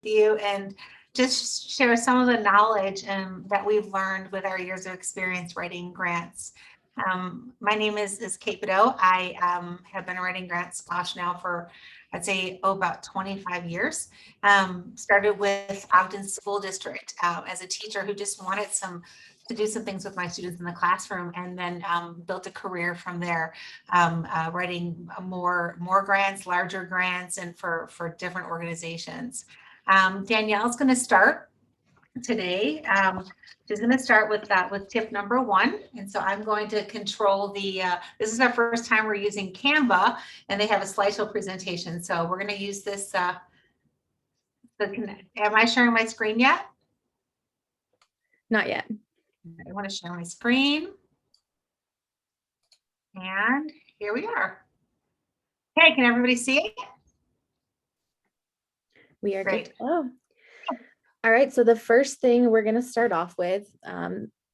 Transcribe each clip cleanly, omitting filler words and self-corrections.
you and just share some of the knowledge that we've learned with our years of experience writing grants. My name is Kate Bideaux. I have been writing grants, gosh, now for I'd say about 25 years. Started with Ogden School District as a teacher who just wanted to do some things with my students in the classroom, and then built a career from there, writing more grants, larger grants, and for different organizations. Danielle's going to start today. She's going to start with tip number 1. And so I'm going to control this is our first time we're using Canva, and they have a slideshow presentation. So we're going to use this. Am I sharing my screen yet? Not yet. I want to share my screen. And here we are. Okay, can everybody see it? We are great. Oh, all right. So the first thing we're going to start off with,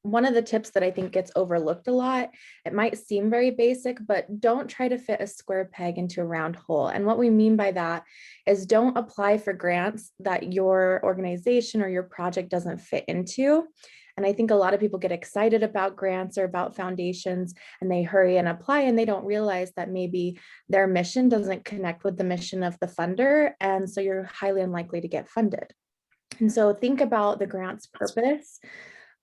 one of the tips that I think gets overlooked a lot, it might seem very basic, but don't try to fit a square peg into a round hole. And what we mean by that is don't apply for grants that your organization or your project doesn't fit into. And I think a lot of people get excited about grants or about foundations, and they hurry and apply, and they don't realize that maybe their mission doesn't connect with the mission of the funder. And so you're highly unlikely to get funded. And so think about the grant's purpose.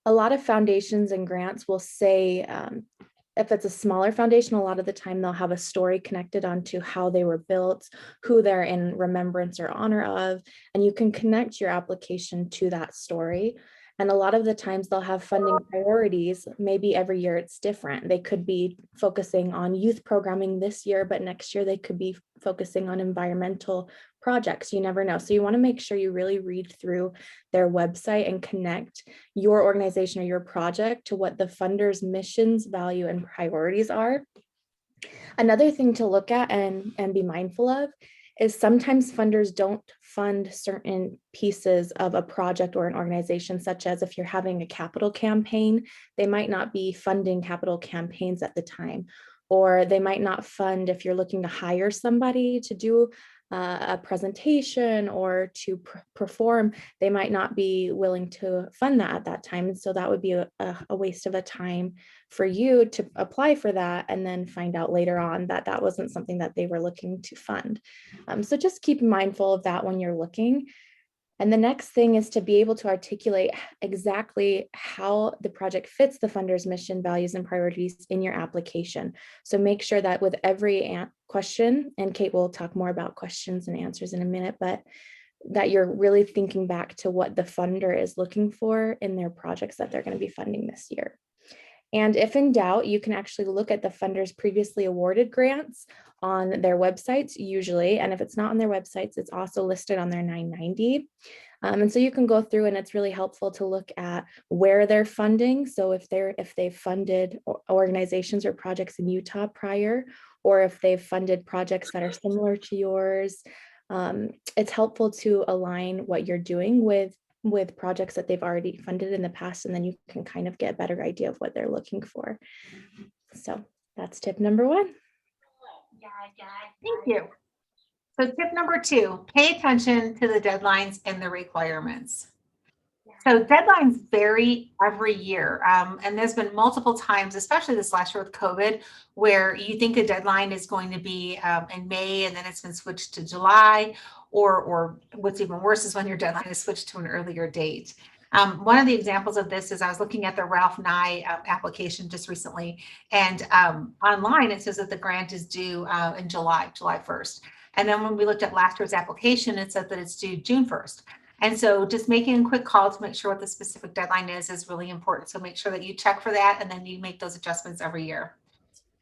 A lot of foundations and grants will say, if it's a smaller foundation, a lot of the time they'll have a story connected onto how they were built, who they're in remembrance or honor of, and you can connect your application to that story. And a lot of the times they'll have funding priorities. Maybe every year it's different. They could be focusing on youth programming this year, but next year they could be focusing on environmental projects. You never know. So you want to make sure you really read through their website and connect your organization or your project to what the funder's missions, value, and priorities are. Another thing to look at and be mindful of is sometimes funders don't fund certain pieces of a project or an organization, such as if you're having a capital campaign, they might not be funding capital campaigns at the time, or they might not fund if you're looking to hire somebody to do a presentation or to perform, they might not be willing to fund that at that time. And so that would be a waste of a time for you to apply for that and then find out later on that that wasn't something that they were looking to fund. So just keep mindful of that when you're looking. And the next thing is to be able to articulate exactly how the project fits the funder's mission, values, and priorities in your application. So make sure that with every question, and Kate will talk more about questions and answers in a minute, but that you're really thinking back to what the funder is looking for in their projects that they're going to be funding this year. And if in doubt, you can actually look at the funder's previously awarded grants on their websites usually. And if it's not on their websites, it's also listed on their 990. And so you can go through, and it's really helpful to look at where they're funding. So if they've funded organizations or projects in Utah prior, or if they've funded projects that are similar to yours, it's helpful to align what you're doing with projects that they've already funded in the past, and then you can kind of get a better idea of what they're looking for. So that's tip number 1. Thank you. So tip number 2, pay attention to the deadlines and the requirements. So deadlines vary every year. And there's been multiple times, especially this last year with COVID, where you think a deadline is going to be in May, and then it's been switched to July, or what's even worse is when your deadline is switched to an earlier date. One of the examples of this is I was looking at the Ralph Nye application just recently, and online it says that the grant is due in July 1st. And then when we looked at last year's application, it said that it's due June 1st. And so just making a quick call to make sure what the specific deadline is really important. So make sure that you check for that, and then you make those adjustments every year.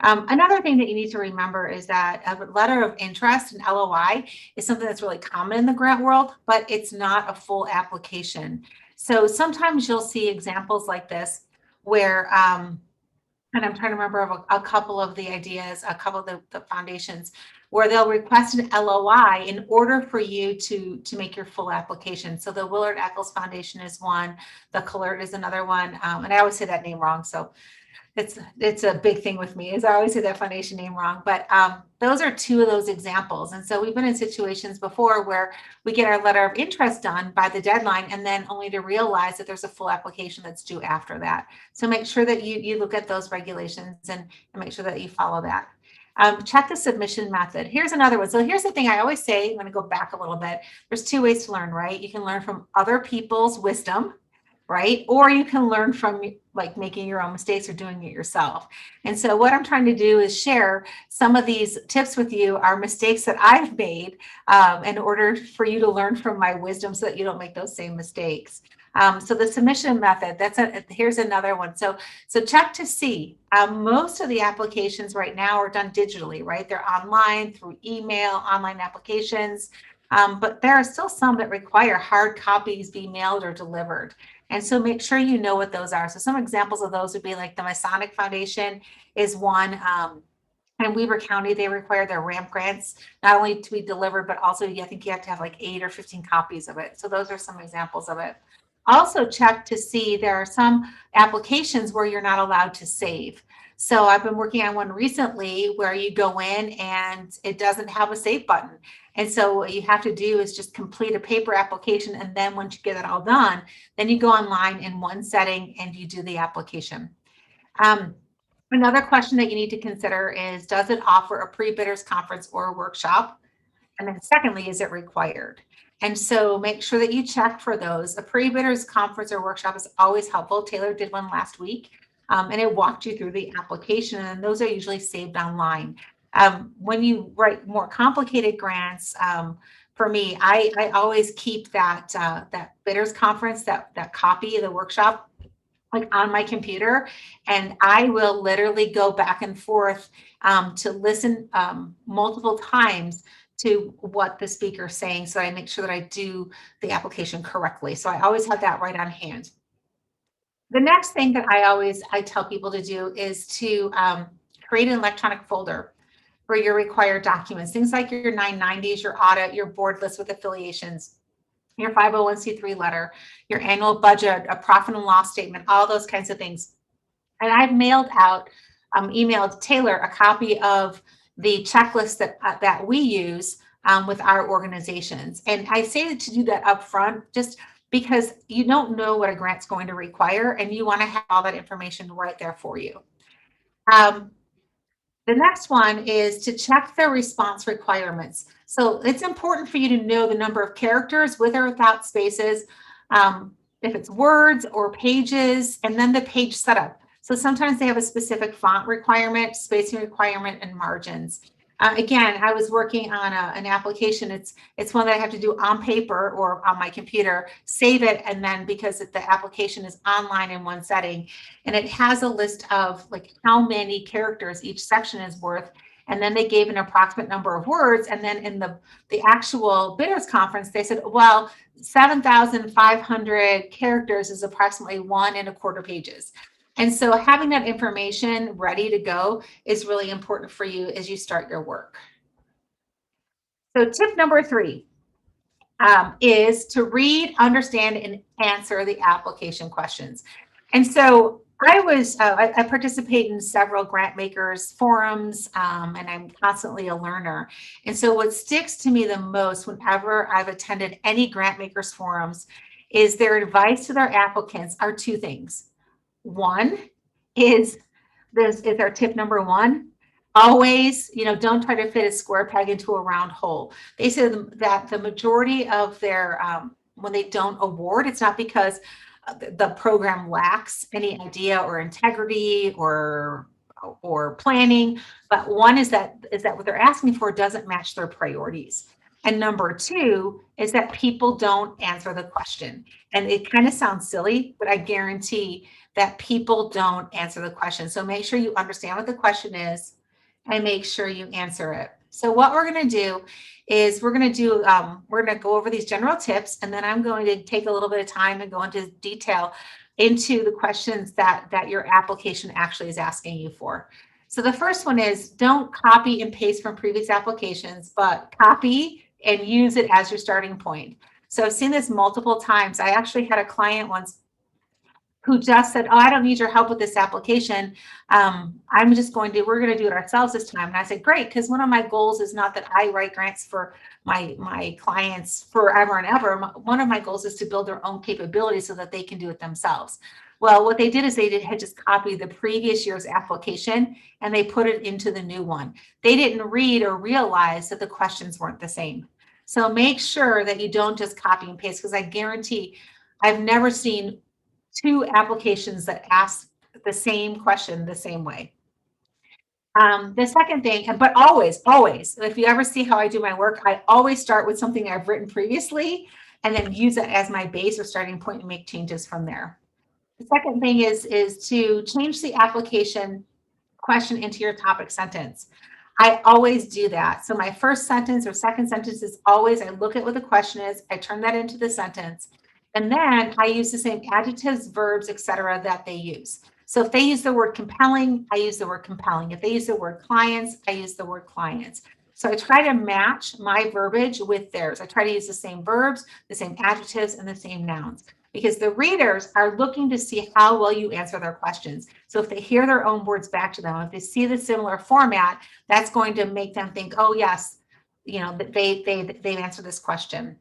Another thing that you need to remember is that a letter of interest, an LOI, is something that's really common in the grant world, but it's not a full application. So sometimes you'll see examples like this where, and I'm trying to remember of a couple of the ideas, a couple of the foundations, where they'll request an LOI in order for you to make your full application. So the Willard Eccles Foundation is one, the Colert is another one, and I always say that name wrong, so it's a big thing with me, is I always say that foundation name wrong. But those are two of those examples. And so we've been in situations before where we get our letter of interest done by the deadline, and then only to realize that there's a full application that's due after that. So make sure that you look at those regulations and make sure that you follow that. Check the submission method. Here's another one. So here's the thing I always say, I'm going to go back a little bit. There's two ways to learn, right? You can learn from other people's wisdom, right? Or you can learn from like making your own mistakes or doing it yourself. And so what I'm trying to do is share some of these tips with you, are mistakes that I've made in order for you to learn from my wisdom so that you don't make those same mistakes. So the submission method, here's another one. So check to see. Most of the applications right now are done digitally, right? They're online through email, online applications. But there are still some that require hard copies be mailed or delivered. And so make sure you know what those are. So some examples of those would be like the Masonic Foundation is one. In Weber County, they require their ramp grants not only to be delivered, but also I think you have to have like 8 or 15 copies of it. So those are some examples of it. Also check to see, there are some applications where you're not allowed to save. So I've been working on one recently where you go in and it doesn't have a save button. And so what you have to do is just complete a paper application. And then once you get it all done, then you go online in one setting and you do the application. Another question that you need to consider is, does it offer a pre-bidders conference or a workshop? And then secondly, is it required? And so make sure that you check for those. A pre-bidders conference or workshop is always helpful. Taylor did one last week, and it walked you through the application, and those are usually saved online. When you write more complicated grants, for me, I always keep that bidders conference, that copy of the workshop, like on my computer, and I will literally go back and forth to listen multiple times to what the speaker is saying, so I make sure that I do the application correctly. So I always have that right on hand. The next thing that I tell people to do is to create an electronic folder for your required documents, things like your 990s, your audit, your board list with affiliations, your 501c3 letter, your annual budget, a profit and loss statement, all those kinds of things. And I've emailed Taylor a copy of the checklist that we use with our organizations. And I say to do that up front, just because you don't know what a grant's going to require, and you want to have all that information right there for you. The next one is to check the response requirements. So it's important for you to know the number of characters with or without spaces, if it's words or pages, and then the page setup. So sometimes they have a specific font requirement, spacing requirement, and margins. Again, I was working on an application. It's one that I have to do on paper or on my computer, save it, and then because the application is online in one setting, and it has a list of like how many characters each section is worth, and then they gave an approximate number of words, and then in the actual bidders conference, they said, well, 7,500 characters is approximately 1 1/4 pages. And so having that information ready to go is really important for you as you start your work. So tip number 3 is to read, understand, and answer the application questions. And so I participate in several grant makers forums, and I'm constantly a learner. And so what sticks to me the most whenever I've attended any grant makers forums is their advice to their applicants are 2 things. One is our tip number 1. Always, don't try to fit a square peg into a round hole. They said that the majority of their, when they don't award, it's not because the program lacks any idea or integrity or planning, but one is that what they're asking for doesn't match their priorities. And number 2 is that people don't answer the question. And it kind of sounds silly, but I guarantee that people don't answer the question. So make sure you understand what the question is and make sure you answer it. So what we're going to do is we're going to go over these general tips, and then I'm going to take a little bit of time and go into detail into the questions that your application actually is asking you for. So the first one is, don't copy and paste from previous applications, but copy and use it as your starting point. So I've seen this multiple times. I actually had a client once who just said, oh, I don't need your help with this application. We're going to do it ourselves this time. And I said, great, because one of my goals is not that I write grants for my clients forever and ever. One of my goals is to build their own capability so that they can do it themselves. Well, what they did is had just copied the previous year's application and they put it into the new one. They didn't read or realize that the questions weren't the same. So make sure that you don't just copy and paste, because I guarantee I've never seen two applications that ask the same question the same way. The second thing, but always, if you ever see how I do my work, I always start with something I've written previously and then use it as my base or starting point and make changes from there. The second thing is to change the application question into your topic sentence. I always do that. So my first sentence or second sentence is always, I look at what the question is, I turn that into the sentence, and then I use the same adjectives, verbs, etc. that they use. So if they use the word compelling, I use the word compelling. If they use the word clients, I use the word clients. So I try to match my verbiage with theirs. I try to use the same verbs, the same adjectives, and the same nouns, because the readers are looking to see how well you answer their questions. So if they hear their own words back to them, if they see the similar format, that's going to make them think, oh yes, they've answered this question.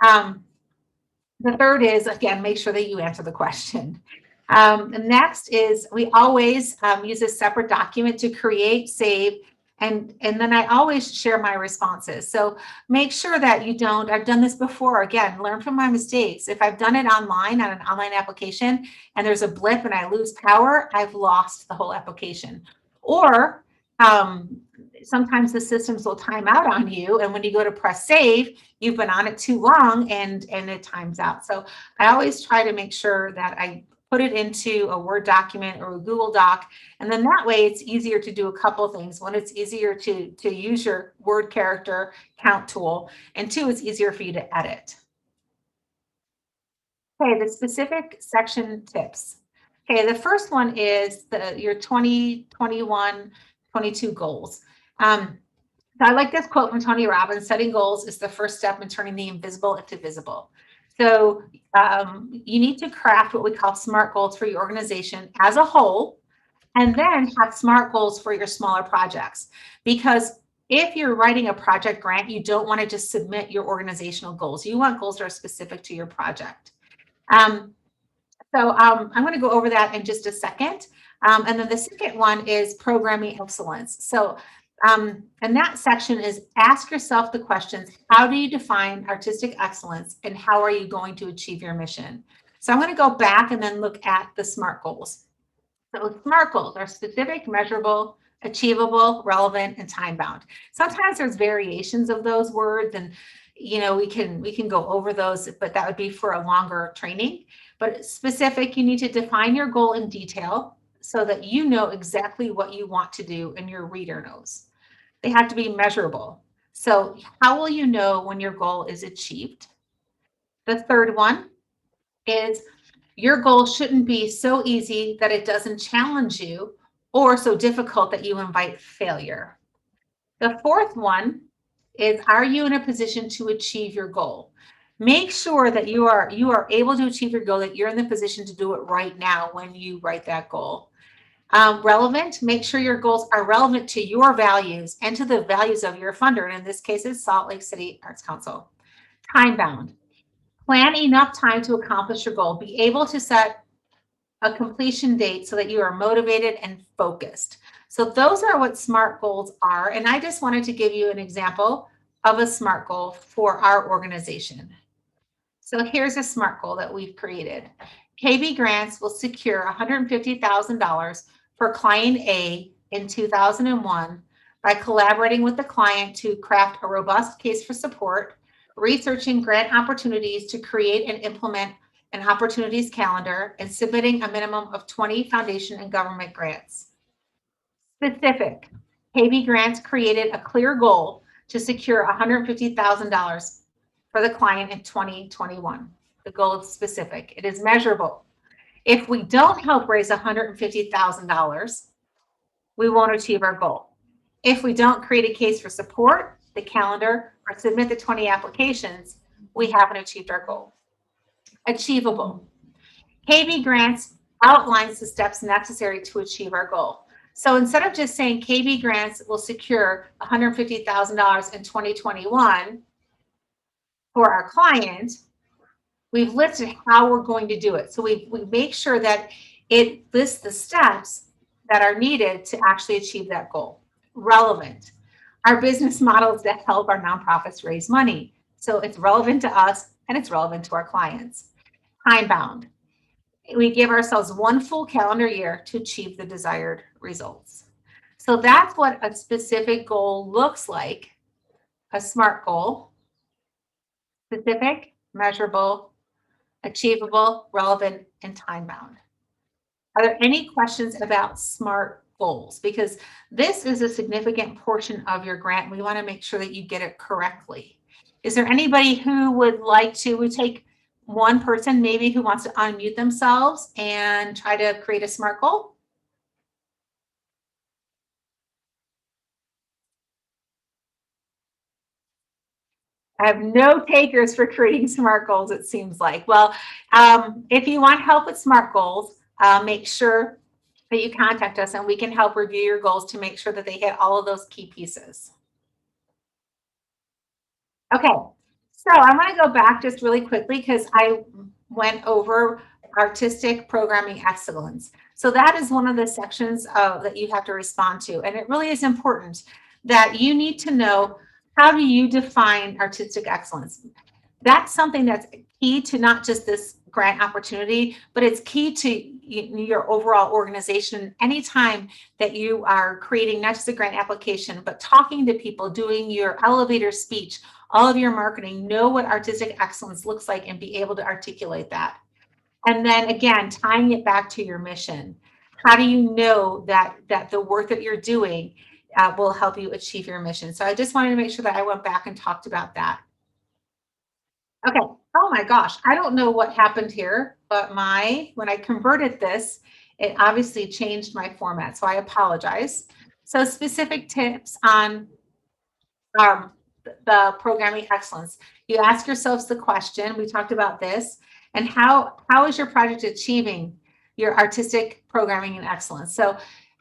The third is, again, make sure that you answer the question. The next is we always use a separate document to create, save, and then I always share my responses. So make sure that you don't, I've done this before, again, learn from my mistakes. If I've done it online on an online application and there's a blip and I lose power, I've lost the whole application. Or sometimes the systems will time out on you. And when you go to press save, you've been on it too long and it times out. So I always try to make sure that I put it into a Word document or a Google Doc. And then that way it's easier to do a couple things. One, it's easier to use your word character count tool. And two, it's easier for you to edit. Okay, the specific section tips. Okay, the first one is your 2021, 22 goals. So I like this quote from Tony Robbins: setting goals is the first step in turning the invisible into visible. So you need to craft what we call SMART goals for your organization as a whole, and then have SMART goals for your smaller projects. Because if you're writing a project grant, you don't want to just submit your organizational goals. You want goals that are specific to your project. I'm going to go over that in just a second. And then the second one is programming excellence. So and that section is ask yourself the questions: how do you define artistic excellence and how are you going to achieve your mission? So I'm going to go back and then look at the SMART goals. So SMART goals are specific, measurable, achievable, relevant, and time bound. Sometimes there's variations of those words, and we can go over those, but that would be for a longer training. But specific, you need to define your goal in detail so that you know exactly what you want to do and your reader knows. They have to be measurable. So how will you know when your goal is achieved? The third one is your goal shouldn't be so easy that it doesn't challenge you or so difficult that you invite failure. The fourth one is, are you in a position to achieve your goal? Make sure that you are able to achieve your goal, that you're in the position to do it right now when you write that goal. Relevant, make sure your goals are relevant to your values and to the values of your funder. And in this case, it's Salt Lake City Arts Council. Time bound, plan enough time to accomplish your goal. Be able to set a completion date so that you are motivated and focused. So those are what SMART goals are. And I just wanted to give you an example of a SMART goal for our organization. So here's a SMART goal that we've created. KB Grants will secure $150,000 for client A in 2001 by collaborating with the client to craft a robust case for support, researching grant opportunities to create and implement an opportunities calendar, and submitting a minimum of 20 foundation and government grants. Specific, KB Grants created a clear goal to secure $150,000 for the client in 2021. The goal is specific. It is measurable. If we don't help raise $150,000, we won't achieve our goal. If we don't create a case for support, the calendar, or submit the 20 applications, we haven't achieved our goal. Achievable. KB Grants outlines the steps necessary to achieve our goal. So instead of just saying KB Grants will secure $150,000 in 2021 for our client, we've listed how we're going to do it. So we make sure that it lists the steps that are needed to actually achieve that goal. Relevant. Our business models that help our nonprofits raise money. So it's relevant to us and it's relevant to our clients. Time bound. We give ourselves one full calendar year to achieve the desired results. So that's what a specific goal looks like. A SMART goal: specific, measurable, achievable, relevant, and time bound. Are there any questions about SMART goals? Because this is a significant portion of your grant. We want to make sure that you get it correctly. Is there anybody who would like to, we take one person maybe who wants to unmute themselves and try to create a SMART goal? I have no takers for creating SMART goals, it seems like. Well, if you want help with SMART goals, make sure that you contact us and we can help review your goals to make sure that they hit all of those key pieces. Okay, so I want to go back just really quickly because I went over artistic programming excellence. So that is one of the sections that you have to respond to. And it really is important that you need to know, how do you define artistic excellence? That's something that's key to not just this grant opportunity, but it's key to your overall organization. Anytime that you are creating not just a grant application, but talking to people, doing your elevator speech, all of your marketing, know what artistic excellence looks like and be able to articulate that. And then again, tying it back to your mission. How do you know that the work that you're doing will help you achieve your mission? So I just wanted to make sure that I went back and talked about that. Okay. Oh my gosh. I don't know what happened here, but when I converted this, it obviously changed my format. So I apologize. So specific tips on the programming excellence. You ask yourselves the question, we talked about this, and how is your project achieving your artistic programming and excellence? So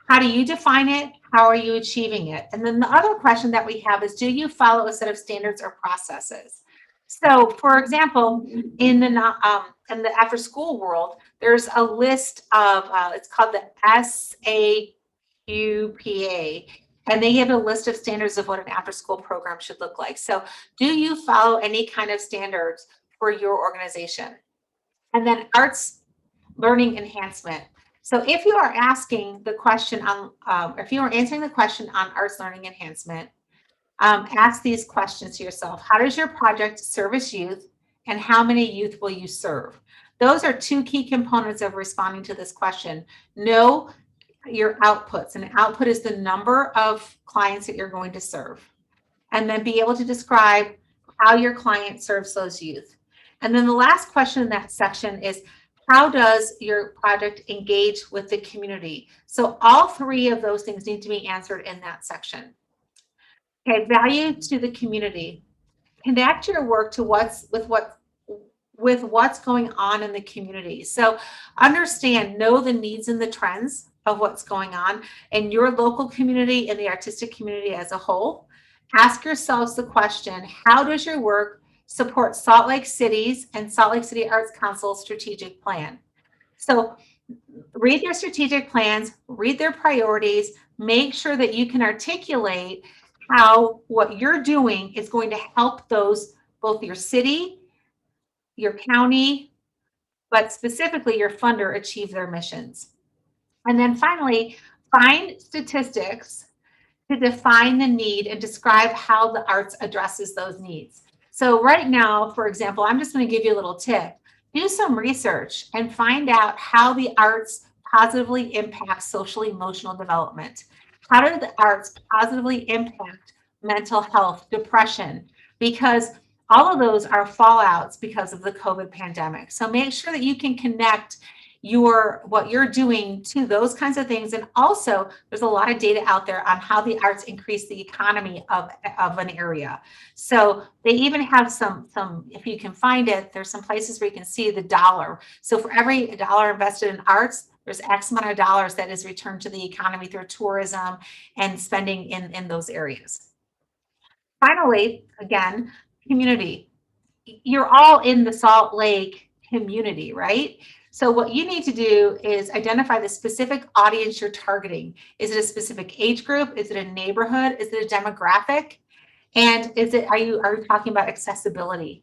how do you define it? How are you achieving it? And then the other question that we have is, do you follow a set of standards or processes? So for example, in the after school world, there's a list of, it's called the SAQPA, and they have a list of standards of what an after school program should look like. So do you follow any kind of standards for your organization? And then arts learning enhancement. So if you are asking the question on, if you are answering the question on arts learning enhancement, ask these questions to yourself. How does your project service youth, and how many youth will you serve? Those are two key components of responding to this question. Know your outputs, and output is the number of clients that you're going to serve. And then be able to describe how your client serves those youth. And then the last question in that section is, how does your project engage with the community? So all three of those things need to be answered in that section. Okay, value to the community. Connect your work to what's going on in the community. So understand, know the needs and the trends of what's going on in your local community and the artistic community as a whole. Ask yourselves the question, how does your work support Salt Lake City's and Salt Lake City Arts Council's strategic plan? So read their strategic plans, read their priorities, make sure that you can articulate how what you're doing is going to help those, both your city, your county, but specifically your funder, achieve their missions. And then finally, find statistics to define the need and describe how the arts addresses those needs. So right now, for example, I'm just going to give you a little tip. Do some research and find out how the arts positively impact social emotional development. How do the arts positively impact mental health, depression? Because all of those are fallouts because of the COVID pandemic. So make sure that you can connect what you're doing to those kinds of things. And also there's a lot of data out there on how the arts increase the economy of an area. So they even have some, if you can find it, there's some places where you can see the dollar. So for every dollar invested in arts, there's X amount of dollars that is returned to the economy through tourism and spending in those areas. Finally, again, community. You're all in the Salt Lake community, right? So what you need to do is identify the specific audience you're targeting. Is it a specific age group? Is it a neighborhood? Is it a demographic? And are you talking about accessibility?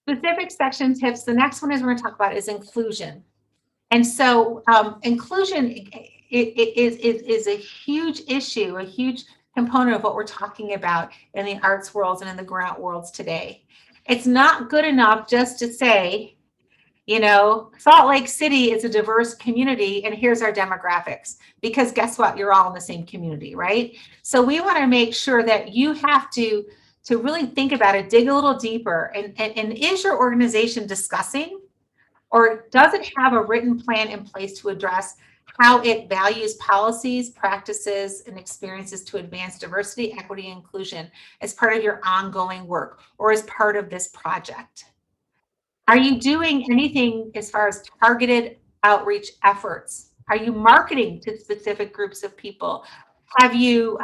Specific section tips. The next one is we're going to talk about is inclusion. And so inclusion is a huge issue, a huge component of what we're talking about in the arts worlds and in the grant worlds today. It's not good enough just to say, you know, Salt Lake City is a diverse community and here's our demographics, because guess what? You're all in the same community, right? So we want to make sure that you have to really think about it, dig a little deeper. And is your organization discussing, or does it have a written plan in place to address how it values policies, practices, and experiences to advance diversity, equity, and inclusion as part of your ongoing work or as part of this project? Are you doing anything as far as targeted outreach efforts? Are you marketing to specific groups of people? Have you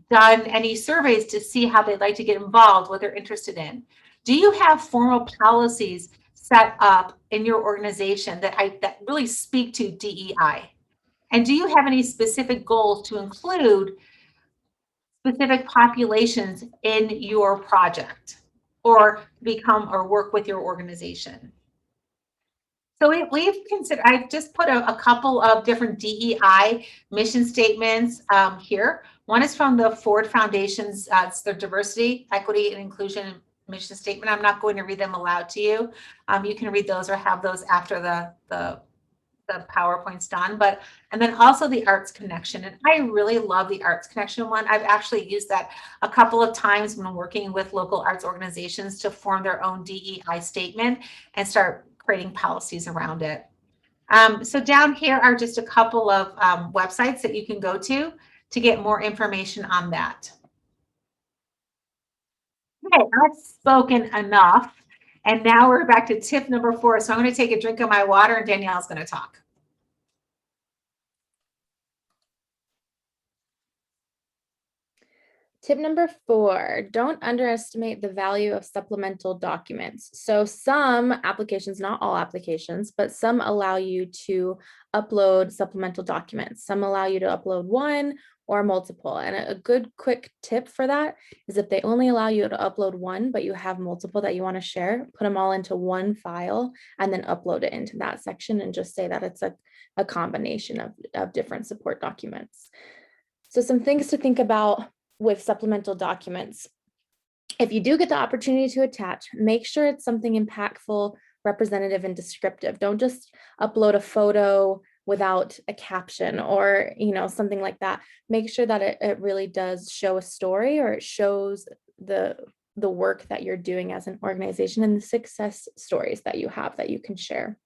done any surveys to see how they'd like to get involved, what they're interested in? Do you have formal policies set up in your organization that really speak to DEI? And do you have any specific goals to include specific populations in your project or work with your organization? So we've considered, I've just put a couple of different DEI mission statements here. One is from the Ford Foundation's, it's their diversity, equity, and inclusion mission statement. I'm not going to read them aloud to you. You can read those or have those after the PowerPoint's done. And then also the Arts Connection. And I really love the Arts Connection one. I've actually used that a couple of times when working with local arts organizations to form their own DEI statement and start creating policies around it. So down here are just a couple of websites that you can go to get more information on that. Okay, I've spoken enough. And now we're back to tip number 4. So I'm going to take a drink of my water and Danielle's going to talk. Tip number 4, don't underestimate the value of supplemental documents. So some applications, not all applications, but some allow you to upload supplemental documents. Some allow you to upload one or multiple. And a good quick tip for that is if they only allow you to upload one, but you have multiple that you want to share, put them all into one file and then upload it into that section and just say that it's a combination of different support documents. So some things to think about with supplemental documents. If you do get the opportunity to attach, make sure it's something impactful, representative, and descriptive. Don't just upload a photo without a caption or something like that. Make sure that it really does show a story, or it shows the work that you're doing as an organization and the success stories that you have that you can share.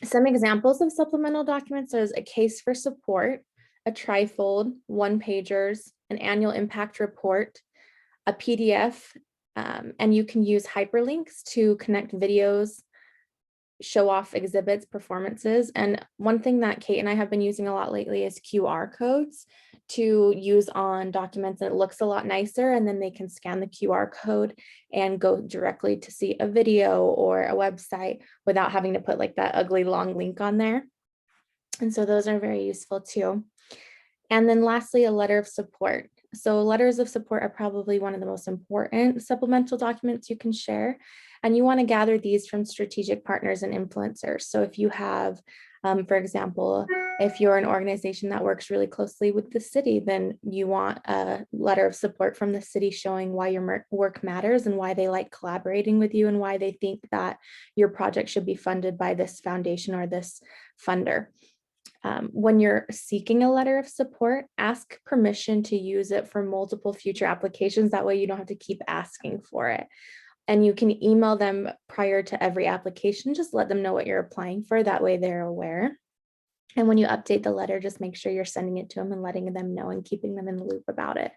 Some examples of supplemental documents is a case for support, a trifold, one-pagers, an annual impact report, a PDF, and you can use hyperlinks to connect videos, show off exhibits, performances. And one thing that Kate and I have been using a lot lately is QR codes to use on documents. It looks a lot nicer, and then they can scan the QR code and go directly to see a video or a website without having to put like that ugly long link on there. And so those are very useful too. And then lastly, a letter of support. So letters of support are probably one of the most important supplemental documents you can share. And you want to gather these from strategic partners and influencers. So if you have, for example, if you're an organization that works really closely with the city, then you want a letter of support from the city showing why your work matters and why they like collaborating with you and why they think that your project should be funded by this foundation or this funder. When you're seeking a letter of support, ask permission to use it for multiple future applications. That way you don't have to keep asking for it. And you can email them prior to every application. Just let them know what you're applying for. That way they're aware. And when you update the letter, just make sure you're sending it to them and letting them know and keeping them in the loop about it.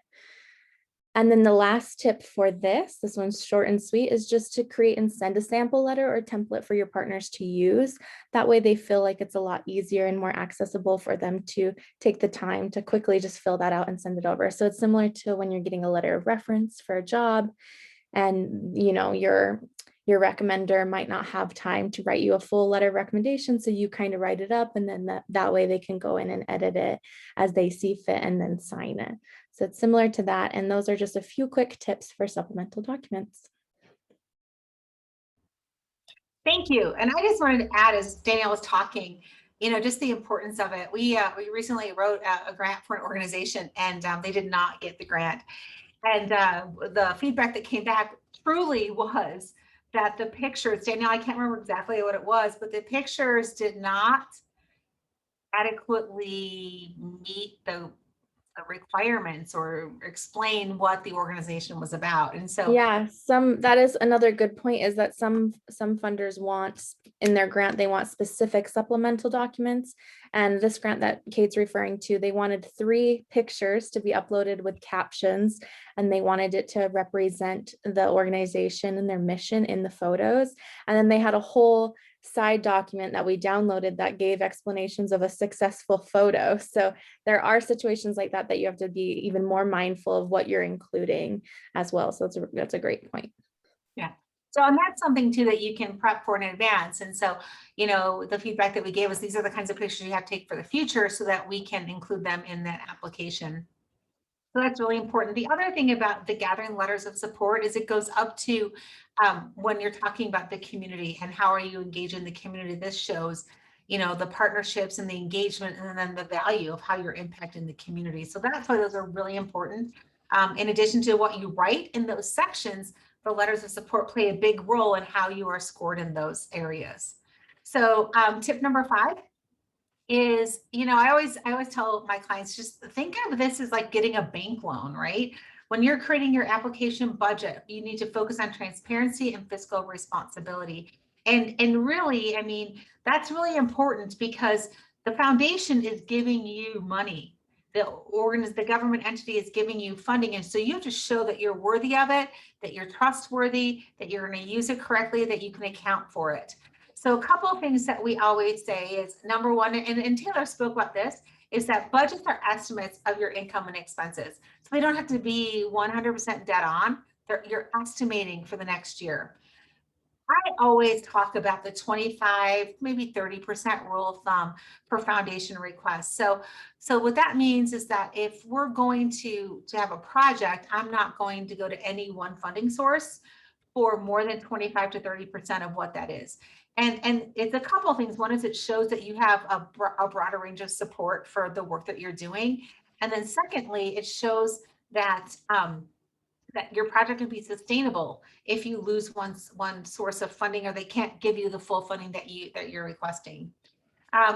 And then the last tip for this one's short and sweet, is just to create and send a sample letter or template for your partners to use. That way they feel like it's a lot easier and more accessible for them to take the time to quickly just fill that out and send it over. So it's similar to when you're getting a letter of reference for a job, and your recommender might not have time to write you a full letter of recommendation, so you kind of write it up, and then that way they can go in and edit it as they see fit and then sign it. So it's similar to that, and those are just a few quick tips for supplemental documents. Thank you. And I just wanted to add, as Danielle was talking, just the importance of it. We recently wrote a grant for an organization, and they did not get the grant. And the feedback that came back truly was that the pictures, Danielle, I can't remember exactly what it was, but the pictures did not adequately meet the requirements or explain what the organization was about. And so yeah, that is another good point, is that some funders want in their grant, they want specific supplemental documents. And this grant that Kate's referring to, they wanted 3 pictures to be uploaded with captions, and they wanted it to represent the organization and their mission in the photos. And then they had a whole side document that we downloaded that gave explanations of a successful photo. So there are situations like that you have to be even more mindful of what you're including as well. So that's a great point. Yeah. So, and that's something too that you can prep for in advance. And so, the feedback that we gave was, these are the kinds of pictures you have to take for the future so that we can include them in that application. So that's really important. The other thing about the gathering letters of support is it goes up to when you're talking about the community and how are you engaging the community. This shows, the partnerships and the engagement, and then the value of how you're impacting the community. So that's why those are really important. In addition to what you write in those sections, the letters of support play a big role in how you are scored in those areas. So tip number 5 is, I always tell my clients, just think of this as like getting a bank loan, right? When you're creating your application budget, you need to focus on transparency and fiscal responsibility. And really, that's really important, because the foundation is giving you money. The government entity is giving you funding. And so you have to show that you're worthy of it, that you're trustworthy, that you're going to use it correctly, that you can account for it. So a couple of things that we always say is, number one, and Taylor spoke about this, is that budgets are estimates of your income and expenses. So they don't have to be 100% dead on. You're estimating for the next year. I always talk about the 25, maybe 30% rule of thumb for foundation requests. So what that means is that if we're going to have a project, I'm not going to go to any one funding source for more than 25 to 30% of what that is. And it's a couple of things. One is it shows that you have a broader range of support for the work that you're doing. And then secondly, it shows that that your project can be sustainable if you lose one source of funding, or they can't give you the full funding that you're requesting.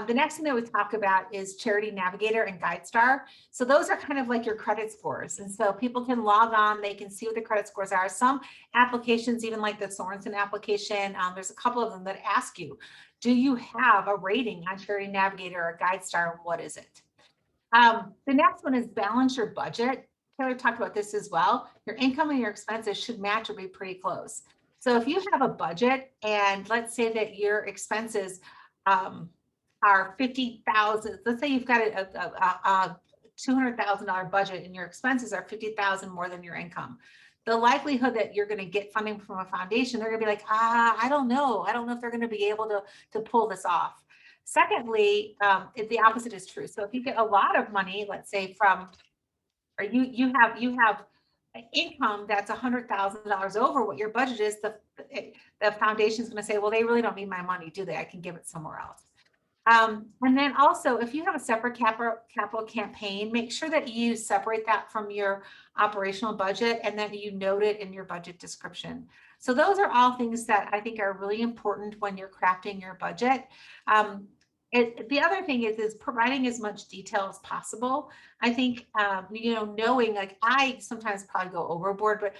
The next thing that we talk about is Charity Navigator and GuideStar. So those are kind of like your credit scores. And so people can log on, they can see what the credit scores are. Some applications, even like the Sorensen application, there's a couple of them that ask you, do you have a rating on Charity Navigator or GuideStar, and what is it? The next one is balance your budget. Taylor talked about this as well. Your income and your expenses should match or be pretty close. So if you have a budget, and let's say that your expenses are 50,000. Let's say you've got a $200,000 budget and your expenses are 50,000 more than your income. The likelihood that you're going to get funding from a foundation, they're going to be like, I don't know if they're going to be able to pull this off. Secondly, the opposite is true. So if you get a lot of money, let's say from, or you have income that's $100,000 over what your budget is, the foundation is going to say, well, they really don't need my money, do they? I can give it somewhere else. And then also, if you have a separate capital campaign, make sure that you separate that from your operational budget, and then you note it in your budget description. So those are all things that I think are really important when you're crafting your budget. The other thing is providing as much detail as possible. I think, knowing, like, I sometimes probably go overboard, but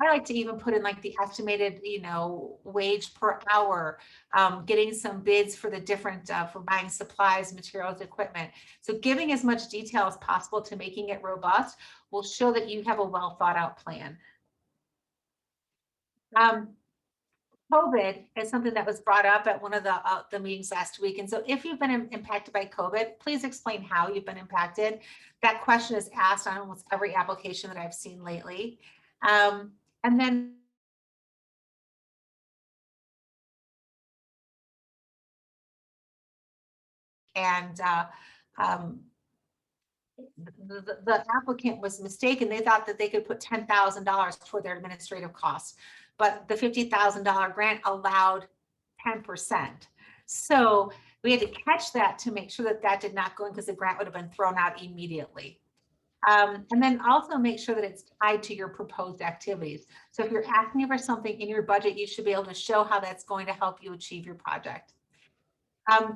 I like to even put in like the estimated, wage per hour, getting some bids for the different, for buying supplies, materials, equipment. So giving as much detail as possible to making it robust will show that you have a well thought out plan. COVID is something that was brought up at one of the meetings last week. And so if you've been impacted by COVID, please explain how you've been impacted. That question is asked on almost every application that I've seen lately. And then the applicant was mistaken. They thought that they could put $10,000 toward their administrative costs, but the $50,000 grant allowed 10%. So we had to catch that to make sure that that did not go in, because the grant would have been thrown out immediately. And then also make sure that it's tied to your proposed activities. So if you're asking for something in your budget, you should be able to show how that's going to help you achieve your project.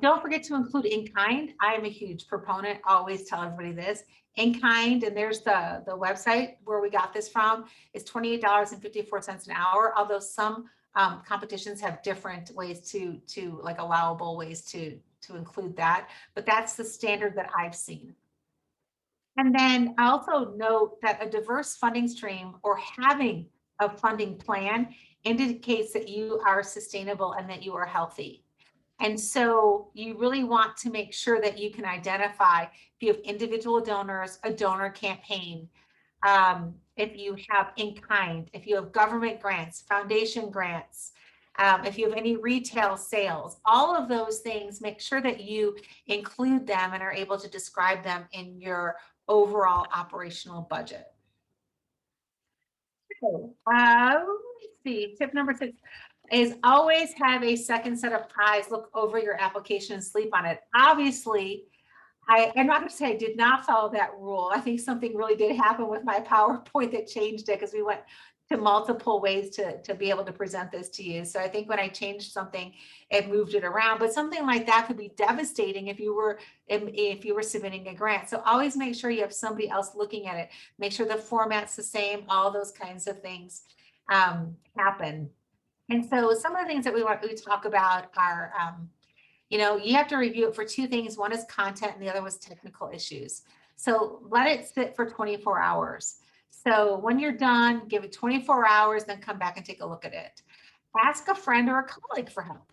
Don't forget to include in kind. I am a huge proponent, always tell everybody this. In kind, and there's the website where we got this from, is $28.54 an hour, although some competitions have different ways to like allowable ways to include that, but that's the standard that I've seen. And then I also note that a diverse funding stream or having a funding plan indicates that you are sustainable and that you are healthy. And so you really want to make sure that you can identify if you have individual donors, a donor campaign, if you have in kind, if you have government grants, foundation grants, if you have any retail sales, all of those things, make sure that you include them and are able to describe them in your overall operational budget. So, let's see, tip number 6 is always have a second set of eyes look over your application and sleep on it. Obviously, I'm not going to say I did not follow that rule. I think something really did happen with my PowerPoint that changed it, because we went to multiple ways to be able to present this to you. So I think when I changed something, it moved it around. But something like that could be devastating if you were submitting a grant. So always make sure you have somebody else looking at it. Make sure the format's the same. All those kinds of things happen. And so some of the things that we talk about are, you have to review it for 2 things. One is content and the other was technical issues. So let it sit for 24 hours. So when you're done, give it 24 hours, then come back and take a look at it. Ask a friend or a colleague for help.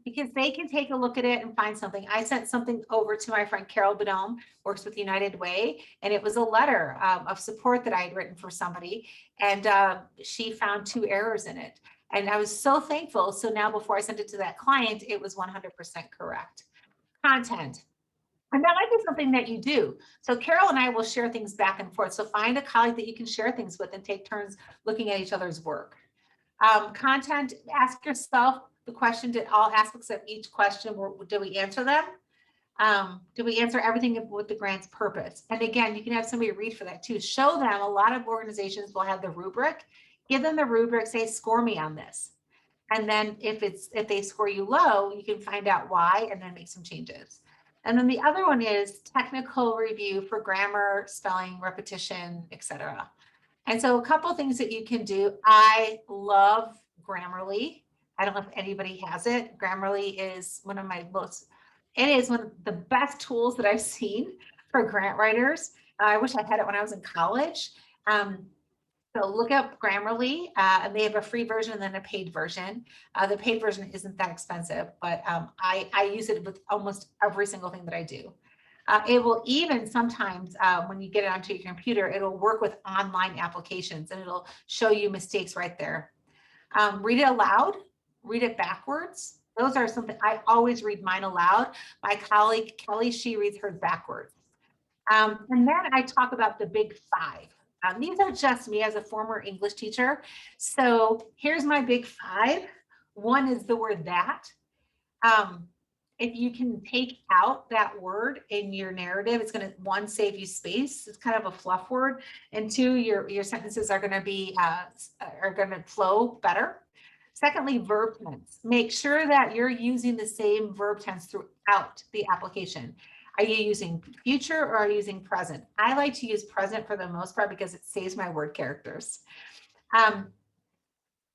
Because they can take a look at it and find something. I sent something over to my friend Carol Bideaux, works with United Way, and it was a letter of support that I had written for somebody, and she found 2 errors in it. And I was so thankful. So now before I sent it to that client, it was 100% correct. Content. And that might be something that you do. So Carol and I will share things back and forth. So find a colleague that you can share things with and take turns looking at each other's work. Content, ask yourself the question, did all aspects of each question, did we answer them? Did we answer everything with the grant's purpose? And again, you can have somebody read for that too. Show them, a lot of organizations will have the rubric. Give them the rubric, say, score me on this. And then if they score you low, you can find out why and then make some changes. And then the other one is technical review for grammar, spelling, repetition, etc. And so a couple things that you can do. I love Grammarly. I don't know if anybody has it. Grammarly is one of the best tools that I've seen for grant writers. I wish I had it when I was in college. So look up Grammarly, and they have a free version and then a paid version. The paid version isn't that expensive, but I use it with almost every single thing that I do. It will even sometimes, when you get it onto your computer, it'll work with online applications and it'll show you mistakes right there. Read it aloud, read it backwards. Those are something I always read mine aloud. My colleague Kelly, she reads hers backwards. And then I talk about the big 5. These are just me as a former English teacher. So here's my big 5. One is the word that. If you can take out that word in your narrative, it's going to, 1, save you space. It's kind of a fluff word. And 2, your sentences are going to be flow better. Secondly, verb tense. Make sure that you're using the same verb tense throughout the application. Are you using future or are you using present? I like to use present for the most part because it saves my word characters.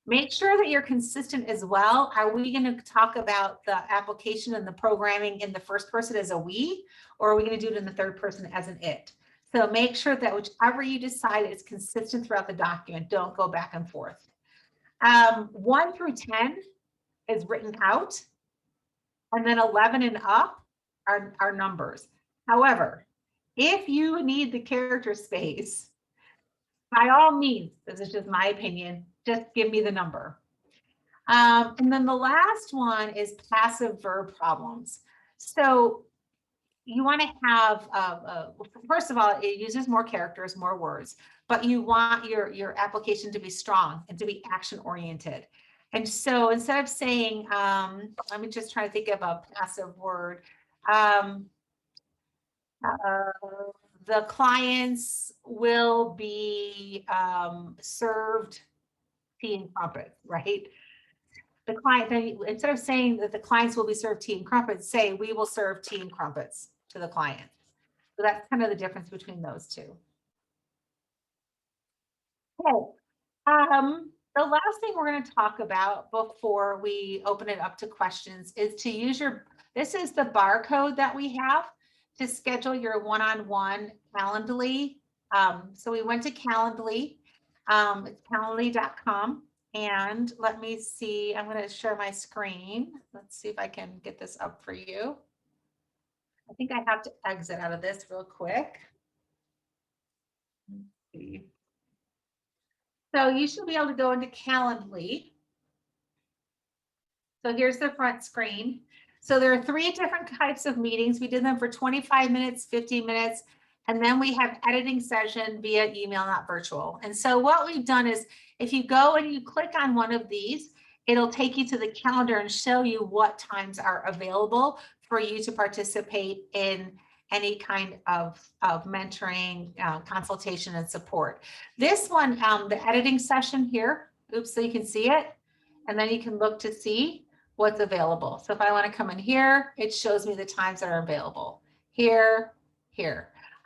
Make sure that you're consistent as well. Are we going to talk about the application and the programming in the first person as a we, or are we going to do it in the third person as an it? So make sure that whichever you decide is consistent throughout the document. Don't go back and forth. 1 through 10 is written out, and then 11 and up are numbers. However, if you need the character space, by all means, this is just my opinion, just give me the number. And then the last one is passive verb problems. So you want to have, first of all, it uses more characters, more words, but you want your application to be strong and to be action oriented. And so instead of saying, let me just try to think of a passive word. The clients will be served tea and crumpets, right? The client, then instead of saying that the clients will be served tea and crumpets, say we will serve tea and crumpets to the client. So that's kind of the difference between those two. Okay. The last thing we're going to talk about before we open it up to questions is to use this is the barcode that we have to schedule your one-on-one Calendly. So we went to Calendly, it's calendly.com. And let me see, I'm going to share my screen. Let's see if I can get this up for you. I think I have to exit out of this real quick. Let's see. So you should be able to go into Calendly. So here's the front screen. So there are 3 different types of meetings. We did them for 25 minutes, 15 minutes, and then we have editing session via email, not virtual. And so what we've done is if you go and you click on one of these, it'll take you to the calendar and show you what times are available for you to participate in any kind of mentoring, consultation, and support. This one, the editing session here, oops, so you can see it, and then you can look to see what's available. So if I want to come in here, it shows me the times that are available. Here.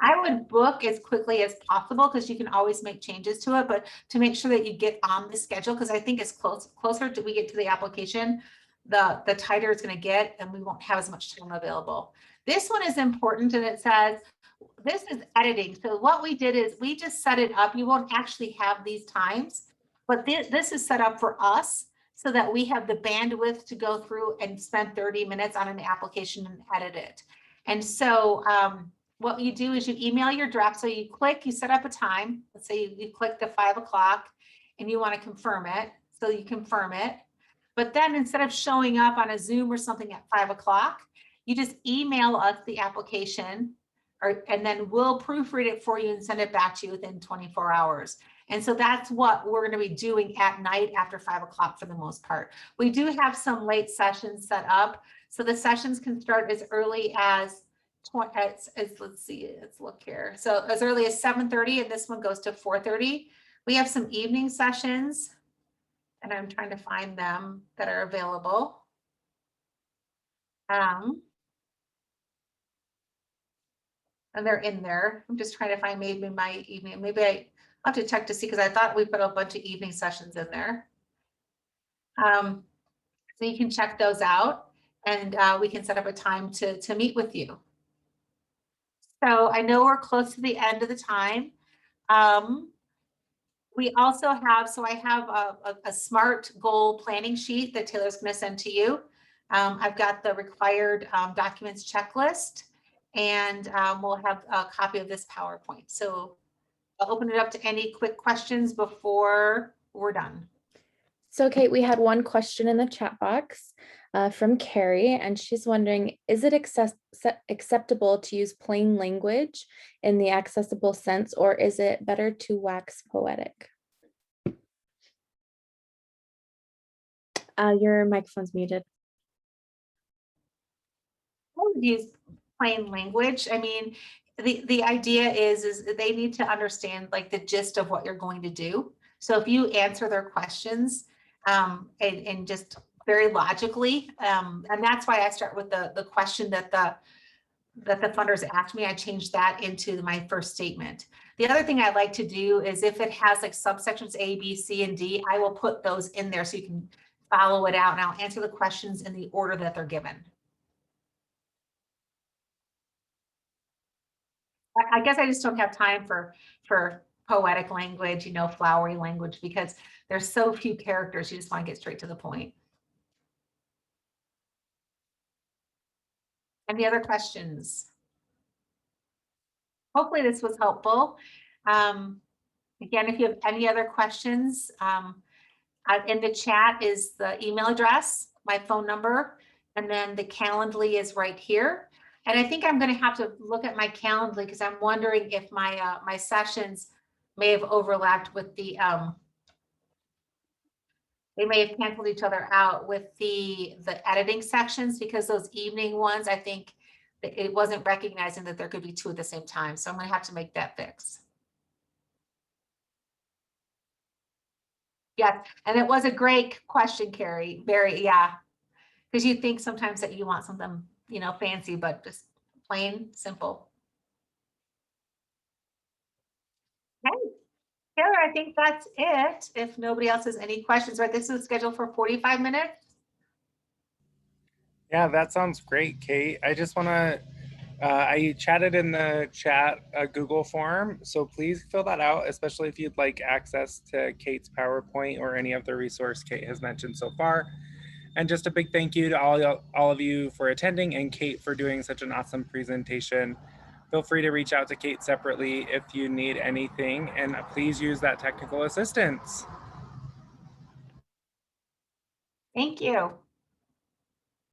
I would book as quickly as possible because you can always make changes to it, but to make sure that you get on the schedule, because I think as closer to we get to the application, the tighter it's going to get, and we won't have as much time available. This one is important, and it says this is editing. So what we did is we just set it up. You won't actually have these times, but this is set up for us so that we have the bandwidth to go through and spend 30 minutes on an application and edit it. And so what you do is you email your draft. So you click, you set up a time. Let's say you click the 5 o'clock and you want to confirm it. So you confirm it. But then instead of showing up on a Zoom or something at 5 o'clock, you just email us the application, and then we'll proofread it for you and send it back to you within 24 hours. And so that's what we're going to be doing at night after 5 o'clock for the most part. We do have some late sessions set up. So the sessions can start as early as, let's see, let's look here. So as early as 7:30, and this one goes to 4:30. We have some evening sessions, and I'm trying to find them that are available. And they're in there. I'm just trying to find maybe my evening. Maybe I have to check to see, because I thought we put a bunch of evening sessions in there. So you can check those out, and we can set up a time to meet with you. So I know we're close to the end of the time. We also have, so I have a SMART goal planning sheet that Taylor's going to send to you. I've got the required documents checklist, and we'll have a copy of this PowerPoint. So I'll open it up to any quick questions before we're done. So Kate, we had one question in the chat box from Carrie, and she's wondering, is it acceptable to use plain language in the accessible sense, or is it better to wax poetic? Your microphone's muted. I would use plain language. I mean, the idea is they need to understand like the gist of what you're going to do. So if you answer their questions and just very logically, and that's why I start with the question that that the funders asked me, I changed that into my first statement. The other thing I like to do is if it has like subsections A, B, C, and D, I will put those in there so you can follow it out, and I'll answer the questions in the order that they're given. I guess I just don't have time for poetic language, you know, flowery language, because there's so few characters. You just want to get straight to the point. Any other questions? Hopefully this was helpful. Again, if you have any other questions, in the chat is the email address, my phone number, and then the Calendly is right here. And I think I'm going to have to look at my Calendly because I'm wondering if my my sessions may have overlapped with the they may have canceled each other out with the editing sections, because those evening ones, I think it wasn't recognizing that there could be two at the same time. So I'm going to have to make that fix. Yes, and it was a great question, Carrie. Very, yeah. Because you think sometimes that you want something, you know, fancy, but just plain simple. Okay, Taylor, I think that's it. If nobody else has any questions, right? This is scheduled for 45 minutes. Yeah, that sounds great, Kate. I just want to, I chatted in the chat a Google form, so please fill that out, especially if you'd like access to Kate's PowerPoint or any of the resource Kate has mentioned so far. And just a big thank you to all of you for attending, and Kate for doing such an awesome presentation. Feel free to reach out to Kate separately if you need anything, and please use that technical assistance. Thank you.